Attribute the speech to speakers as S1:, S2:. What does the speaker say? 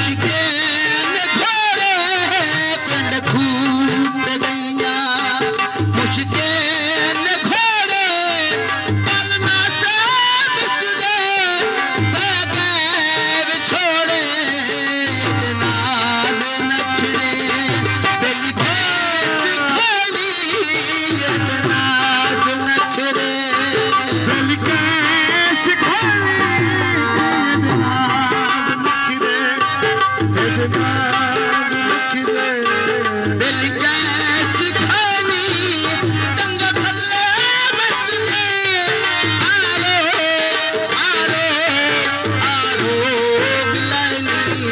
S1: मुझके घोड़े पिंड खूत गैया मुझके घोड़े पलना से बिसरे बगैर छोड़े नाज नखरे बेली भैंस खोली नाज नखरे बेली भैंस खोली नाज नखरे नाज नखरे बेली भैंस खोली तंग भल्ले बच गए आरो आरो आरो गलानी